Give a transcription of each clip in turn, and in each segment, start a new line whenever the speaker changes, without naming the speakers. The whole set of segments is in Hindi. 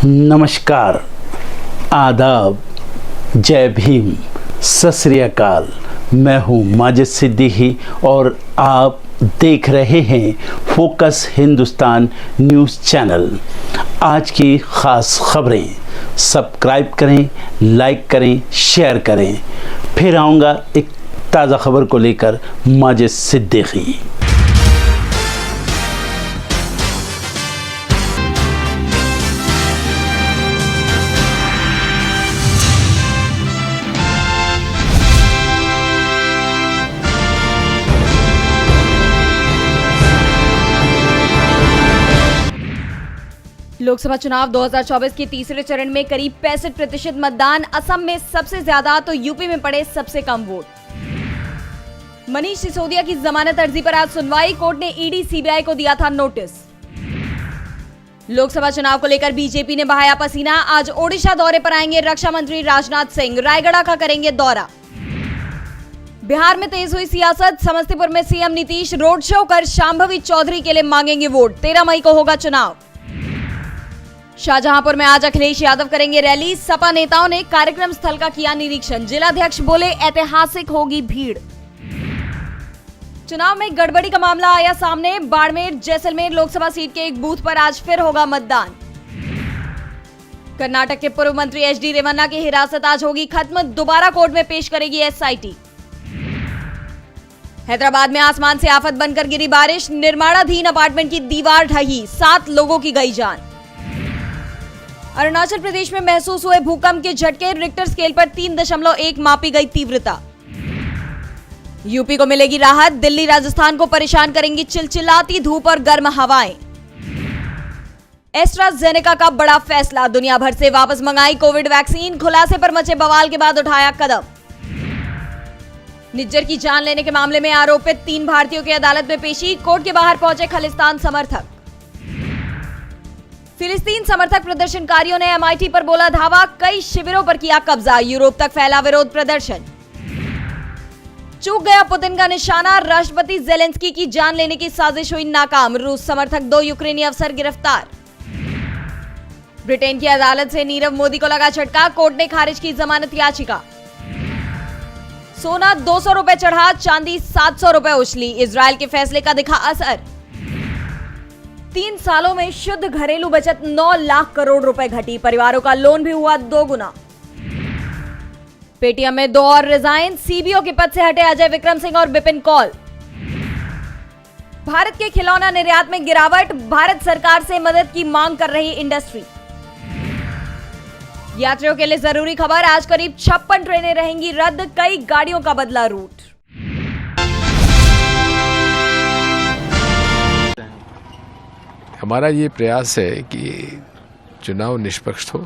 नमस्कार, आदाब, जय भीम, सत श्री अकाल। मैं हूँ माजिद सिद्दीकी और आप देख रहे हैं फोकस हिंदुस्तान न्यूज़ चैनल। आज की ख़ास खबरें सब्सक्राइब करें, लाइक करें, शेयर करें। फिर आऊँगा एक ताज़ा खबर को लेकर माजिद सिद्दीकी।
लोकसभा चुनाव 2024 के तीसरे चरण में करीब 65% मतदान, असम में सबसे ज्यादा तो यूपी में पड़े सबसे कम वोट। मनीष सिसोदिया की जमानत अर्जी पर आज सुनवाई, कोर्ट ने ईडी सीबीआई को दिया था नोटिस। लोकसभा चुनाव को लेकर बीजेपी ने बहाया पसीना, आज ओडिशा दौरे पर आएंगे रक्षा मंत्री राजनाथ सिंह, रायगढ़ का करेंगे दौरा। बिहार में तेज हुई सियासत, समस्तीपुर में सीएम नीतीश रोड शो कर शांभवी चौधरी के लिए मांगेंगे वोट, 13 मई को होगा चुनाव। शाहजहांपुर में आज अखिलेश यादव करेंगे रैली, सपा नेताओं ने कार्यक्रम स्थल का किया निरीक्षण, जिलाध्यक्ष बोले ऐतिहासिक होगी भीड़। चुनाव में गड़बड़ी का मामला आया सामने, बाड़मेर जैसलमेर लोकसभा सीट के एक बूथ पर आज फिर होगा मतदान। कर्नाटक के पूर्व मंत्री एचडी रेवन्ना की हिरासत आज होगी खत्म, दोबारा कोर्ट में पेश करेगी एसआईटी। हैदराबाद में आसमान से आफत बनकर गिरी बारिश, निर्माणाधीन अपार्टमेंट की दीवार ढही, 7 लोगों की गई जान। अरुणाचल प्रदेश में महसूस हुए भूकंप के झटके, रिक्टर स्केल पर 3.1 मापी गई तीव्रता। यूपी को मिलेगी राहत, दिल्ली राजस्थान को परेशान करेंगी चिलचिलाती धूप और गर्म हवाएं। एस्ट्राजेनेका का बड़ा फैसला, दुनिया भर से वापस मंगाई कोविड वैक्सीन, खुलासे पर मचे बवाल के बाद उठाया कदम। निज्जर की जान लेने के मामले में आरोपित 3 भारतीयों की अदालत में पेशी, कोर्ट के बाहर पहुंचे खालिस्तान समर्थक। फिलिस्तीन समर्थक प्रदर्शनकारियों ने एमआईटी पर बोला धावा, कई शिविरों पर किया कब्जा, यूरोप तक फैला विरोध प्रदर्शन। चूक गया पुतिन का निशाना, राष्ट्रपति जेलेंस्की की जान लेने की साजिश हुई नाकाम, रूस समर्थक 2 यूक्रेनी अफसर गिरफ्तार। ब्रिटेन की अदालत से नीरव मोदी को लगा झटका, कोर्ट ने खारिज की जमानत याचिका। सोना 200 रुपए चढ़ा, चांदी 700 रुपए उछली, इजरायल के फैसले का दिखा असर। 3 सालों में शुद्ध घरेलू बचत 9 लाख करोड़ रुपए घटी, परिवारों का लोन भी हुआ 2 गुना। पेटीएम में 2 और रिजाइन, सीबीओ के पद से हटे अजय विक्रम सिंह और बिपिन कौल। भारत के खिलौना निर्यात में गिरावट, भारत सरकार से मदद की मांग कर रही इंडस्ट्री। यात्रियों के लिए जरूरी खबर, आज करीब 56 ट्रेनें रहेंगी रद्द, कई गाड़ियों का बदला रूट।
हमारा ये प्रयास है कि चुनाव निष्पक्ष हो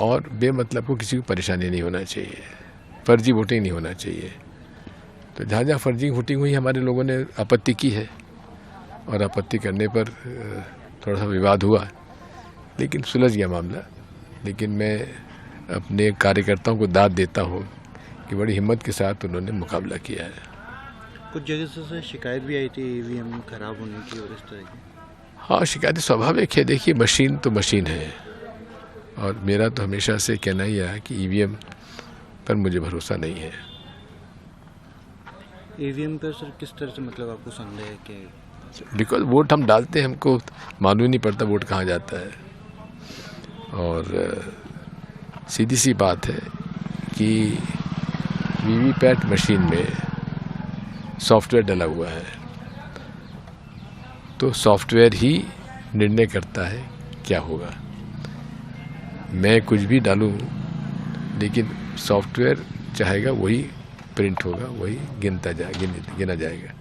और बेमतलब को किसी को परेशानी नहीं होना चाहिए, फर्जी वोटिंग नहीं होना चाहिए। तो जहाँ जहाँ फर्जी वोटिंग हुई हमारे लोगों ने आपत्ति की है और आपत्ति करने पर थोड़ा सा विवाद हुआ, लेकिन सुलझ गया मामला। लेकिन मैं अपने कार्यकर्ताओं को दाद देता हूँ कि बड़ी हिम्मत के साथ उन्होंने मुकाबला किया है।
कुछ जगह से शिकायत भी आई थी ईवीएम खराब होने की और इस तरह की।
हाँ, शिकायत स्वाभाविक है। देखिए, मशीन तो मशीन है और मेरा तो हमेशा से कहना ही है कि ईवीएम पर मुझे भरोसा नहीं है।
ईवीएम पर सर किस तरह से मतलब आपको संदेह है कि
बिकॉज वोट हम डालते हैं, हमको मालूम ही नहीं पड़ता वोट कहाँ जाता है। और सीधी सी बात है कि वीवीपैट मशीन में सॉफ्टवेयर डला हुआ है, तो सॉफ्टवेयर ही निर्णय करता है क्या होगा। मैं कुछ भी डालूं, लेकिन सॉफ्टवेयर चाहेगा वही प्रिंट होगा, वही गिना जाएगा।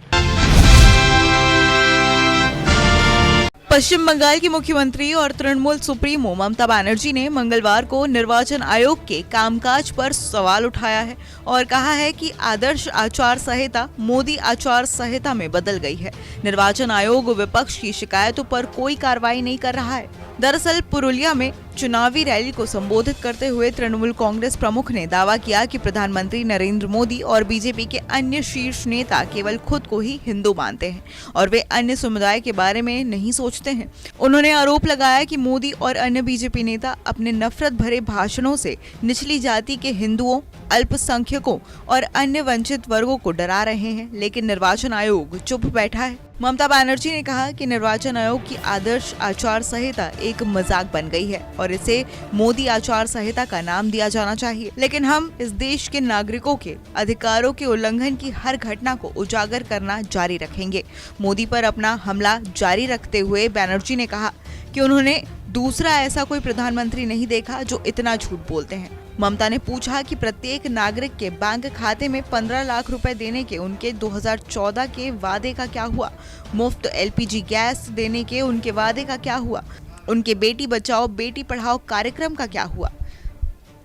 पश्चिम बंगाल की मुख्यमंत्री और तृणमूल सुप्रीमो ममता बनर्जी ने मंगलवार को निर्वाचन आयोग के कामकाज पर सवाल उठाया है और कहा है कि आदर्श आचार संहिता मोदी आचार संहिता में बदल गई है। निर्वाचन आयोग विपक्ष की शिकायतों पर कोई कार्रवाई नहीं कर रहा है। दरअसल पुरुलिया में चुनावी रैली को संबोधित करते हुए तृणमूल कांग्रेस प्रमुख ने दावा किया कि प्रधानमंत्री नरेंद्र मोदी और बीजेपी के अन्य शीर्ष नेता केवल खुद को ही हिंदू मानते हैं और वे अन्य समुदाय के बारे में नहीं सोचते हैं। उन्होंने आरोप लगाया कि मोदी और अन्य बीजेपी नेता अपने नफरत भरे भाषणों से निचली जाति के हिंदुओं, अल्पसंख्यकों और अन्य वंचित वर्गों को डरा रहे हैं, लेकिन निर्वाचन आयोग चुप बैठा है। ममता बनर्जी ने कहा कि निर्वाचन आयोग की आदर्श आचार संहिता एक मजाक बन गई है और इसे मोदी आचार संहिता का नाम दिया जाना चाहिए, लेकिन हम इस देश के नागरिकों के अधिकारों के उल्लंघन की हर घटना को उजागर करना जारी रखेंगे। मोदी पर अपना हमला जारी रखते हुए बनर्जी ने कहा कि उन्होंने दूसरा ऐसा कोई प्रधानमंत्री नहीं देखा जो इतना झूठ बोलते हैं। ममता ने पूछा कि प्रत्येक नागरिक के बैंक खाते में 15 लाख रुपए देने के उनके 2014 के वादे का क्या हुआ? मुफ्त LPG गैस देने के उनके वादे का क्या हुआ? उनके बेटी बचाओ बेटी पढ़ाओ कार्यक्रम का क्या हुआ?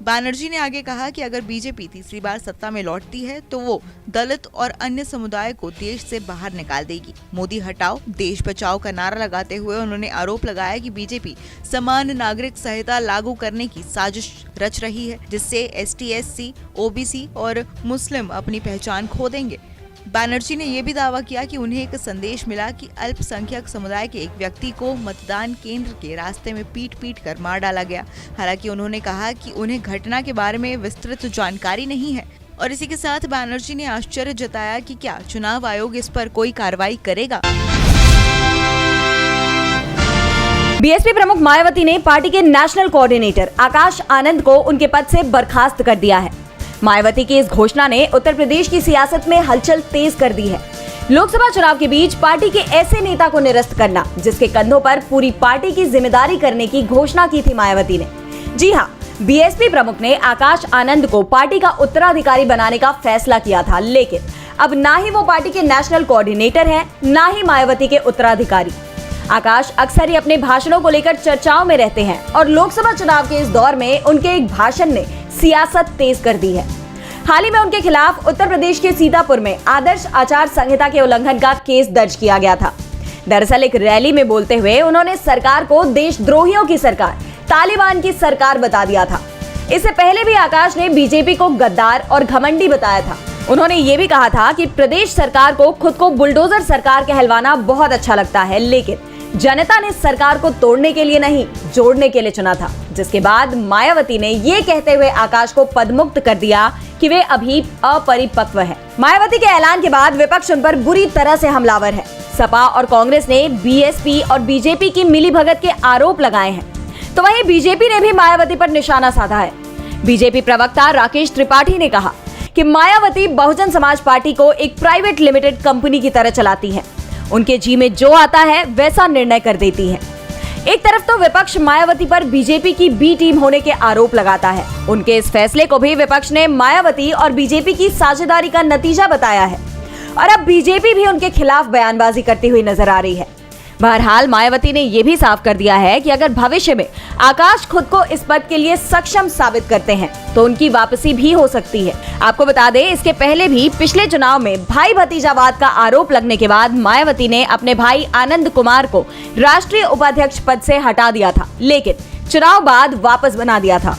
बनर्जी ने आगे कहा कि अगर बीजेपी तीसरी बार सत्ता में लौटती है तो वो दलित और अन्य समुदाय को देश से बाहर निकाल देगी। मोदी हटाओ देश बचाओ का नारा लगाते हुए उन्होंने आरोप लगाया कि बीजेपी समान नागरिक संहिता लागू करने की साजिश रच रही है, जिससे ST, SC, OBC और मुस्लिम अपनी पहचान खो देंगे। बनर्जी ने यह भी दावा किया कि उन्हें एक संदेश मिला कि अल्पसंख्यक समुदाय के एक व्यक्ति को मतदान केंद्र के रास्ते में पीट कर मार डाला गया। हालांकि उन्होंने कहा कि उन्हें घटना के बारे में विस्तृत जानकारी नहीं है और इसी के साथ बनर्जी ने आश्चर्य जताया कि क्या चुनाव आयोग इस पर कोई कार्रवाई करेगा।
बीएसपी प्रमुख मायावती ने पार्टी के नेशनल कोऑर्डिनेटर आकाश आनंद को उनके पद से बर्खास्त कर दिया है। मायावती की इस घोषणा ने उत्तर प्रदेश की सियासत में हलचल तेज कर दी है। लोकसभा चुनाव के बीच पार्टी के ऐसे नेता को निरस्त करना जिसके कंधों पर पूरी पार्टी की जिम्मेदारी करने की घोषणा की थी मायावती ने। जी हां, बीएसपी प्रमुख ने आकाश आनंद को पार्टी का उत्तराधिकारी बनाने का फैसला किया था, लेकिन अब ना ही वो पार्टी के नेशनल कोऑर्डिनेटर हैं, ना ही मायावती के उत्तराधिकारी। आकाश अक्सर ही अपने भाषणों को लेकर चर्चाओं में रहते हैं और लोकसभा चुनाव के इस दौर में उनके एक भाषण ने सियासत तेज कर दी है। हाल ही में उनके खिलाफ उत्तर प्रदेश के सीतापुर में आदर्श आचार संहिता के उल्लंघन का केस दर्ज किया गया था। दरअसल एक रैली में बोलते हुए उन्होंने सरकार को देशद्रोहियों की सरकार, तालिबान की सरकार बता दिया था। इससे पहले भी आकाश ने बीजेपी को गद्दार और घमंडी बताया था। उन्होंने ये भी कहा था कि प्रदेश सरकार को खुद को बुलडोजर सरकार कहलवाना बहुत अच्छा लगता है, लेकिन जनता ने सरकार को तोड़ने के लिए नहीं, जोड़ने के लिए चुना था। जिसके बाद मायावती ने ये कहते हुए आकाश को पदमुक्त कर दिया कि वे अभी अपरिपक्व है। मायावती के ऐलान के बाद विपक्ष उन पर बुरी तरह से हमलावर है। सपा और कांग्रेस ने बीएसपी और बीजेपी की मिलीभगत के आरोप लगाए हैं, तो वहीं बीजेपी ने भी मायावती पर निशाना साधा है। बीजेपी प्रवक्ता राकेश त्रिपाठी ने कहा कि मायावती बहुजन समाज पार्टी को एक प्राइवेट लिमिटेड कंपनी की तरह चलाती है। उनके जी में जो आता है वैसा निर्णय कर देती है। एक तरफ तो विपक्ष मायावती पर बीजेपी की बी टीम होने के आरोप लगाता है। उनके इस फैसले को भी विपक्ष ने मायावती और बीजेपी की साझेदारी का नतीजा बताया है और अब बीजेपी भी उनके खिलाफ बयानबाजी करती हुई नजर आ रही है। बहरहाल मायावती ने यह भी साफ कर दिया है कि अगर भविष्य में आकाश खुद को इस पद के लिए सक्षम साबित करते हैं तो उनकी वापसी भी हो सकती है। आपको बता दें, इसके पहले भी पिछले चुनाव में भाई भतीजावाद का आरोप लगने के बाद मायावती ने अपने भाई आनंद कुमार को राष्ट्रीय उपाध्यक्ष पद से हटा दिया था, लेकिन चुनाव बाद वापस बना दिया था।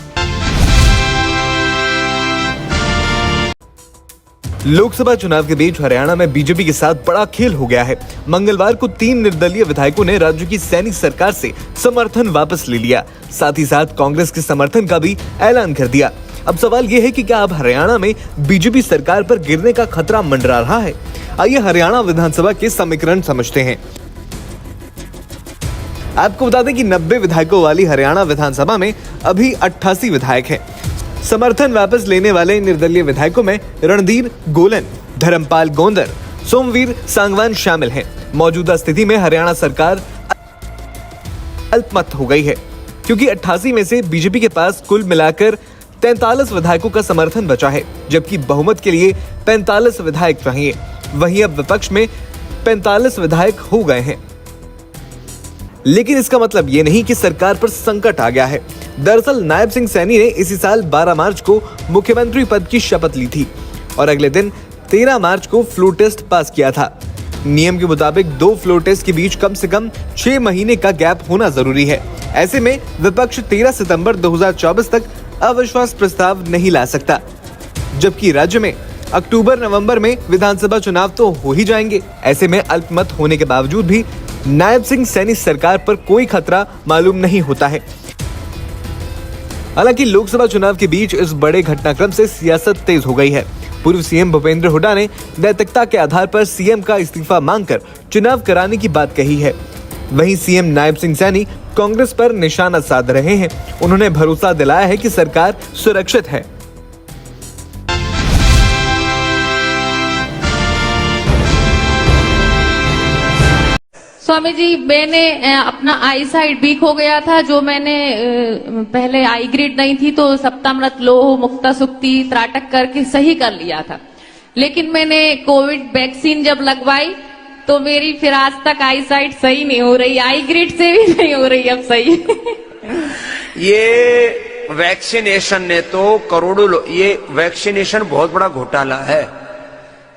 लोकसभा चुनाव के बीच हरियाणा में बीजेपी के साथ बड़ा खेल हो गया है। मंगलवार को 3 निर्दलीय विधायकों ने राज्य की सैनिक सरकार से समर्थन वापस ले लिया। साथ ही साथ कांग्रेस के समर्थन का भी ऐलान कर दिया। अब सवाल ये है कि क्या अब हरियाणा में बीजेपी सरकार पर गिरने का खतरा मंडरा रहा है? आइए हरियाणा विधानसभा के समीकरण समझते हैं। आपको बता दें कि 90 विधायकों वाली हरियाणा विधानसभा में अभी 88 विधायक हैं। समर्थन वापस लेने वाले निर्दलीय विधायकों में रणधीर गोलन, धर्मपाल गोंदर, सोमवीर सांगवान शामिल हैं। मौजूदा स्थिति में हरियाणा सरकार अल्पमत हो गई है, क्योंकि 88 में से बीजेपी के पास कुल मिलाकर 43 विधायकों का समर्थन बचा है, जबकि बहुमत के लिए 45 विधायक चाहिए। वहीं अब विपक्ष में 45 विधायक हो गए हैं। लेकिन इसका मतलब ये नहीं कि सरकार पर संकट आ गया है। दरअसल नायब सिंह सैनी ने इसी साल 12 मार्च को मुख्यमंत्री पद की शपथ ली थी और अगले दिन 13 मार्च को फ्लोर टेस्ट पास किया था। नियम के मुताबिक 2 फ्लोर टेस्ट के बीच कम से कम 6 महीने का गैप होना जरूरी है। ऐसे में विपक्ष 13 सितंबर 2024 तक अविश्वास प्रस्ताव नहीं ला सकता, जबकि राज्य में अक्टूबर-नवंबर में विधानसभा चुनाव तो हो ही जाएंगे। ऐसे में अल्पमत होने के बावजूद भी नायब सिंह सैनी सरकार पर कोई खतरा मालूम नहीं होता है। हालांकि लोकसभा चुनाव के बीच इस बड़े घटनाक्रम से सियासत तेज हो गई है। पूर्व सीएम भूपेंद्र हुड्डा ने नैतिकता के आधार पर सीएम का इस्तीफा मांगकर चुनाव कराने की बात कही है। वहीं सीएम नायब सिंह सैनी कांग्रेस पर निशाना साध रहे हैं। उन्होंने भरोसा दिलाया है कि सरकार सुरक्षित है।
स्वामी जी, मैंने अपना आई साइट वीक हो गया था, जो मैंने पहले आई ग्रेड नहीं थी तो सप्तामृत, लोह, मुक्ता सुक्ति, त्राटक करके सही कर लिया था। लेकिन मैंने कोविड वैक्सीन जब लगवाई तो मेरी फिर आज तक आई साइट सही नहीं हो रही, आई ग्रेड से भी नहीं हो रही अब सही।
ये वैक्सीनेशन ने तो करोड़ों ये वैक्सीनेशन बहुत बड़ा घोटाला है।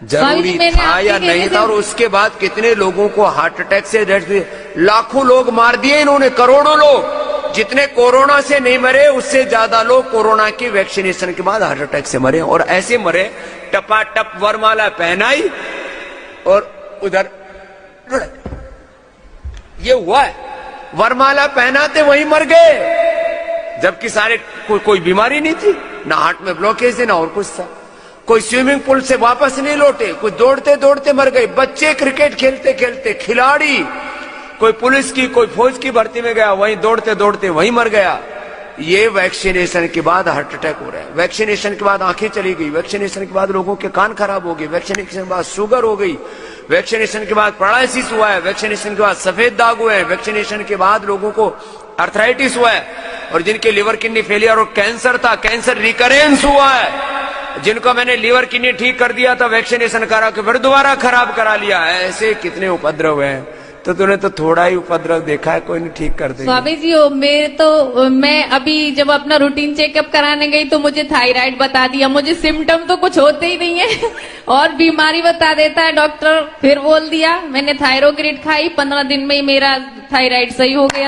जरूरी था या नहीं था, और उसके बाद कितने लोगों को हार्ट अटैक से डेथ हुई, लाखों लोग मार दिए इन्होंने, करोड़ों लोग। जितने कोरोना से नहीं मरे उससे ज्यादा लोग कोरोना की वैक्सीनेशन के बाद हार्ट अटैक से मरे, और ऐसे मरे टपाटप वरमाला पहनाई और उधर ये हुआ है, वरमाला पहनाते वहीं मर गए, जबकि सारे कोई बीमारी नहीं थी, ना हार्ट में ब्लॉकेज थी ना और कुछ था। कोई स्विमिंग पूल से वापस नहीं लौटे, कोई दौड़ते दौड़ते मर गए, बच्चे क्रिकेट खेलते खेलते, खिलाड़ी, कोई पुलिस की कोई फौज की भर्ती में गया, वहीं दौड़ते दौड़ते वहीं मर गया। ये वैक्सीनेशन के बाद हार्ट अटैक हो रहा है, वैक्सीनेशन के बाद आंखें चली गई, वैक्सीनेशन के बाद लोगों के कान खराब हो गए, वैक्सीनेशन के बाद शुगर हो गई, वैक्सीनेशन के बाद पैरालिसिस हुआ है, वैक्सीनेशन के बाद सफेद दाग हुए हैं, वैक्सीनेशन के बाद लोगों को आर्थराइटिस हुआ है, और जिनके लिवर किडनी फेलियर और कैंसर था, कैंसर रिकरेंस हुआ है। जिनको मैंने लीवर किडनी ठीक कर दिया था वैक्सीनेशन करा के, फिर दोबारा खराब करा लिया है। ऐसे कितने उपद्रव हैं, तो तूने तो थोड़ा ही उपद्रव देखा है, कोई नहीं ठीक कर देगा।
स्वामी जी, मैं अभी जब अपना रूटीन चेकअप कराने गई तो मुझे थायराइड बता दिया। मुझे सिम्टम तो कुछ होते ही नहीं है और बीमारी बता देता है डॉक्टर। फिर बोल दिया, मैंने थायरोग्रिड खाई, 15 दिन में ही मेरा थायराइड सही हो गया।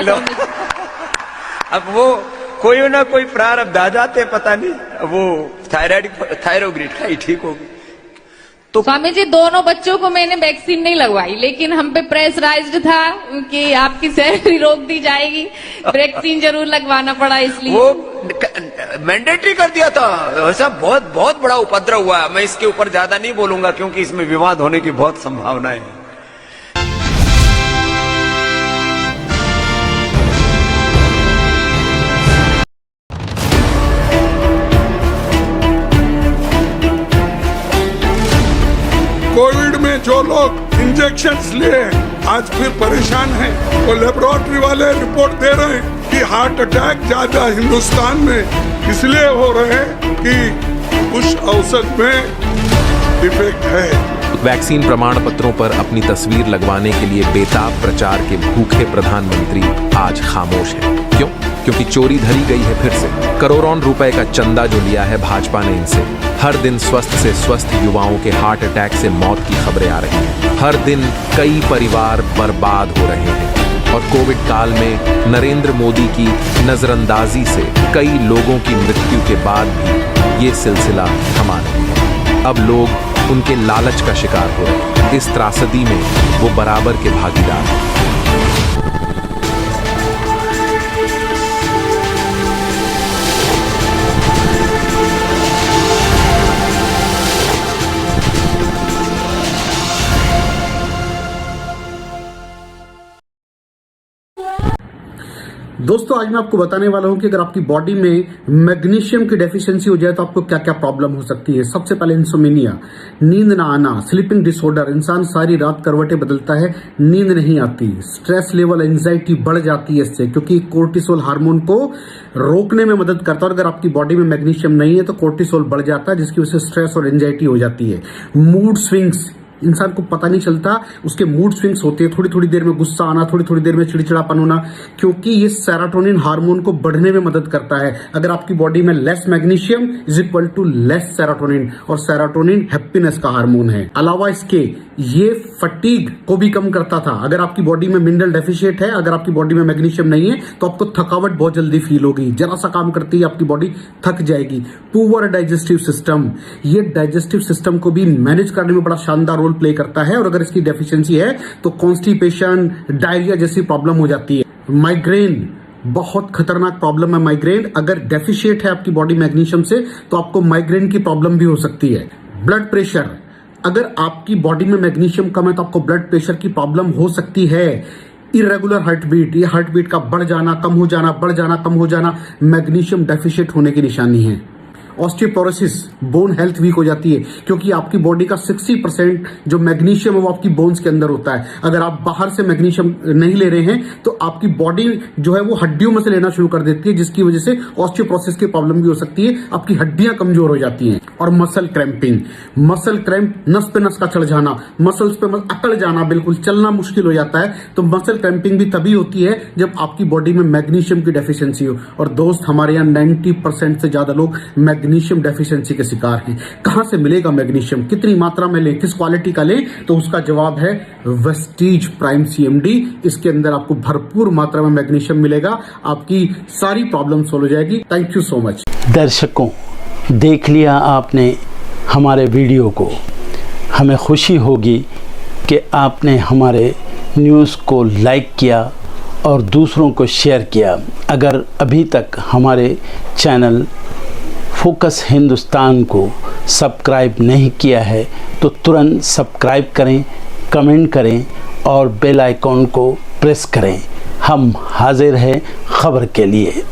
अब वो कोई ना कोई प्रारब्ध आ जाते, पता नहीं, वो थायरोग्रिड खाई ठीक होगी।
तो स्वामी जी, दोनों बच्चों को मैंने वैक्सीन नहीं लगवाई, लेकिन हम पे प्रेशराइज्ड था कि आपकी सैलरी रोक दी जाएगी, वैक्सीन जरूर लगवाना पड़ा, इसलिए
वो मैंडेटरी कर दिया था। ऐसा बहुत बहुत बड़ा उपद्रव हुआ है। मैं इसके ऊपर ज्यादा नहीं बोलूंगा क्योंकि इसमें विवाद होने की बहुत संभावनाएं है।
कोविड में जो लोग इंजेक्शंस लिए आज फिर परेशान हैं, वो लेबोरेटरी वाले रिपोर्ट दे रहे हैं कि हार्ट अटैक ज्यादा हिंदुस्तान में इसलिए हो रहे हैं कि उस औसत में डिफेक्ट है।
वैक्सीन प्रमाण पत्रों पर अपनी तस्वीर लगवाने के लिए बेताब प्रचार के भूखे प्रधानमंत्री आज खामोश हैं। क्यों? क्योंकि चोरी धरी गई है फिर से। करोड़ों रुपए का चंदा जो लिया है भाजपा ने इनसे। हर दिन स्वस्थ से स्वस्थ युवाओं के हार्ट अटैक से मौत की खबरें आ रही हैं। हर दिन कई परिवार बर्बाद हो रहे हैं और कोविड काल में नरेंद्र मोदी की नजरअंदाजी से कई लोगों की मृत्यु के बाद भी ये सिलसिला थमा नहीं है। अब लोग उनके लालच का शिकार हो रहे हैं। इस त्रासदी में वो बराबर के भागीदार हैं।
दोस्तों, आज मैं आपको बताने वाला हूं कि अगर आपकी बॉडी में मैग्नीशियम की डेफिशिएंसी हो जाए तो आपको क्या क्या प्रॉब्लम हो सकती है। सबसे पहले इंसोमेनिया, नींद ना आना, स्लीपिंग डिसऑर्डर, इंसान सारी रात करवटें बदलता है, नींद नहीं आती, स्ट्रेस लेवल, एंजाइटी बढ़ जाती है इससे, क्योंकि कोर्टिसोल हार्मोन को रोकने में मदद करता है। और अगर आपकी बॉडी में मैग्नीशियम नहीं है तो कोर्टिसोल बढ़ जाता है, जिसकी वजह से स्ट्रेस और एंजाइटी हो जाती है। मूड स्विंग्स, इंसान को पता नहीं चलता उसके मूड स्विंग्स होते हैं, थोड़ी थोड़ी देर में गुस्सा आना, थोड़ी थोड़ी देर में चिड़चिड़ापन होना, क्योंकि ये सेरोटोनिन हार्मोन को बढ़ने में मदद करता है। अगर आपकी बॉडी में less magnesium is equal to less serotonin, और सेरोटोनिन हैप्पीनेस का हार्मोन है। अलावा इसके ये फटीग को भी कम करता था। अगर आपकी बॉडी में मिनरल डेफिशिएट है, अगर आपकी बॉडी में मैग्नीशियम नहीं है, तो आपको थकावट बहुत जल्दी फील होगी, जरा सा काम करती है आपकी बॉडी थक जाएगी। पुअर डाइजेस्टिव सिस्टम, ये डाइजेस्टिव सिस्टम को भी मैनेज करने में बड़ा शानदार रोल प्ले करता है, और अगर इसकी डेफिशिएंसी है तो कॉन्स्टिपेशन, डायरिया जैसी प्रॉब्लम हो जाती है। माइग्रेन बहुत खतरनाक प्रॉब्लम है। माइग्रेन अगर डेफिशिएट है आपकी बॉडी मैग्नीशियम से, तो आपको माइग्रेन की प्रॉब्लम भी हो सकती है। ब्लड प्रेशर, अगर आपकी बॉडी में मैग्नीशियम कम है तो आपको ब्लड प्रेशर की प्रॉब्लम हो सकती है। इरेगुलर हार्ट बीट, ये हार्ट बीट का बढ़ जाना, कम हो जाना, बढ़ जाना, कम हो जाना, मैग्नीशियम डेफिशिएट होने की निशानी है। ऑस्टियोपोरोसिस, बोन हेल्थ वीक हो जाती है, क्योंकि आपकी बॉडी का 60% जो मैग्नीशियम है वो आपकी बोन्स के अंदर होता है। अगर आप बाहर से मैग्नीशियम नहीं ले रहे हैं तो आपकी बॉडी जो है वो हड्डियों में से लेना शुरू कर देती है, जिसकी वजह से ऑस्टियोपोरोसिस की प्रॉब्लम भी हो सकती है, आपकी हड्डियां कमजोर हो जाती हैं। और मसल क्रैम्पिंग, मसल क्रैम्प, नस पे नस का चढ़ जाना, मसल्स पे अकड़ जाना, बिल्कुल चलना मुश्किल हो जाता है। तो मसल क्रैम्पिंग भी तभी होती है जब आपकी बॉडी में मैग्नीशियम की डेफिशिएंसी हो। और दोस्त, हमारे यहाँ 90% से ज्यादा लोग मैग्नीशियम डेफिशिएंसी के शिकार हैं। कहां से मिलेगा मैग्नीशियम, कितनी मात्रा में लें, किस क्वालिटी का लें? तो उसका जवाब है वेस्टीज प्राइम CMD। इसके अंदर आपको भरपूर मात्रा में मैग्नीशियम मिलेगा, आपकी सारी प्रॉब्लम सॉल्व हो जाएगी। Thank you so much.
दर्शकों, देख लिया आपने हमारे वीडियो को। हमें खुशी होगी कि आपने हमारे न्यूज़ को लाइक किया और दूसरों को शेयर किया। अगर अभी तक हमारे चैनल फोकस हिंदुस्तान को सब्सक्राइब नहीं किया है तो तुरंत सब्सक्राइब करें, कमेंट करें और बेल आइकॉन को प्रेस करें। हम हाजिर हैं खबर के लिए।